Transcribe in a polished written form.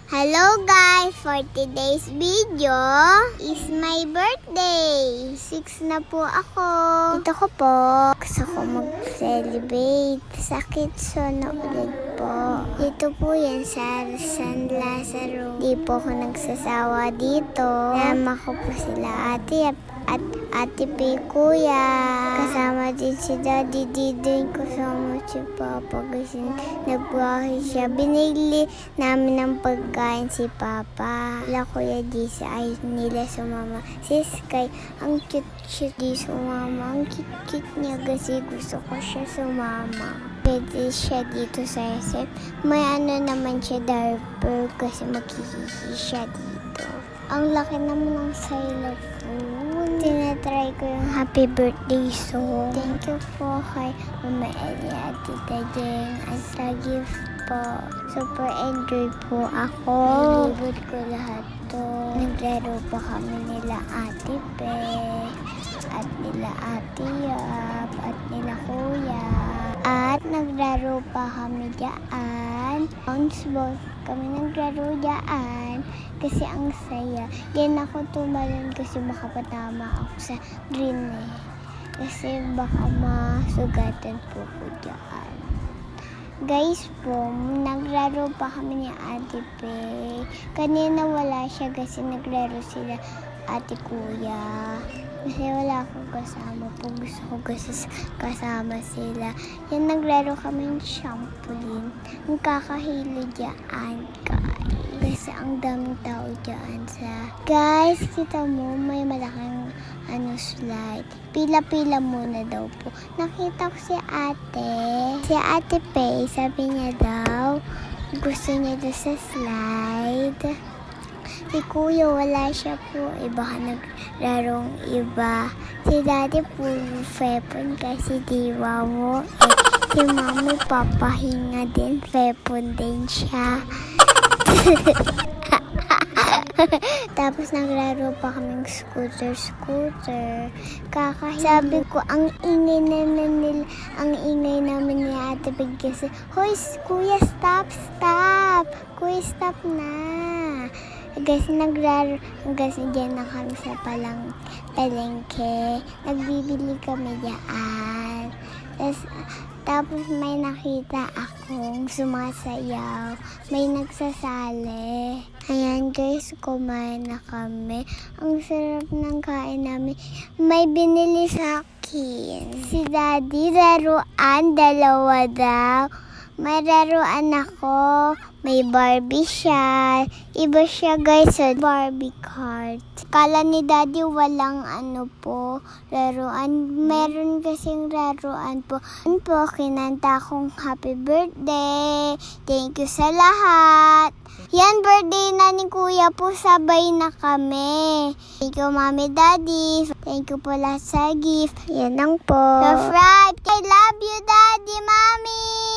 Hello guys! For today's video is my birthday. 6 na po ako. Dito ko po. Gusto ko mag-celebrate sa Quezon na ulit po. Dito po yan sa San Lazaro. Di po ako nagsasawa dito. Nama ko po sila ate at ate P, kuya. Kasama din si daddy. Di din kasama si papa kasi nagbuhay siya. Binili namin ng pagkain si papa. Wala kuya di sa ayos nila sumama. Si Sky, ang cute di sumama. Ang cute niya kasi gusto ko siya sumama. Pwede siya dito sa SF. May naman siya diaper kasi maghihihi siya dito. Ang laki naman ng xylophone. Tinatry ko yung happy birthday song. Thank you po kay Mama Ellie at Tita Jen at sa gift po. Super enjoy po ako. Nilibot ko lahat to. Naglaro pa kami nila Ate Pe at nila Ate Yap at nila Kuya. At naglaro pa kami dyan. Bounceball kami naglaro dyan. Kasi ang saya. Yan ako tumalon kasi baka patama ako sa green eh. Kasi baka masugatan po ko dyan. Guys po, naglaro pa kami ni Ate Pe. Kanina wala siya kasi naglaro sila Ate Kuya. Kasi wala akong kasama po. Gusto ko kasi kasama sila. Yan, naglaro kami ng trampoline. Ang kakahilo dyan, guys. Kasi ang daming tao dyan sa... Guys, kita mo, may malaking slide. Pila-pila muna daw po. Nakita ko si ate. Si Ate Pe, sabi niya daw, gusto niya daw sa slide. Si Kuya, wala siya po. Baka naglarong iba. Si Daddy po, fepon kasi diwa mo. Si Mami, papahinga din. Fepon din siya. Tapos naglaro pa kaming scooter. Sabi ko, ang ingay namin ni Ate Big kasi, hoy, Kuya, stop. Kuya, stop na. Kasi naglaro, kasi dyan na kami sa palengke. Nagbibili kami dyan. Tapos may nakita akong sumasayaw. May nagsasali. Ayan guys, kumain na kami. Ang sarap ng kain namin. May binili sa akin. Si Daddy, laruan, dalawa daw. May laruan ako. May Barbie siya. Iba siya guys sa Barbie cart. Kala ni Daddy walang po, laruan. Meron kasing laruan po. Kinanta akong happy birthday. Thank you sa lahat. Yan, birthday na ni Kuya po. Sabay na kami. Thank you, Mommy, Daddy. Thank you po lahat sa gift. Yan lang po. Subscribe. I love you, Daddy, Mommy.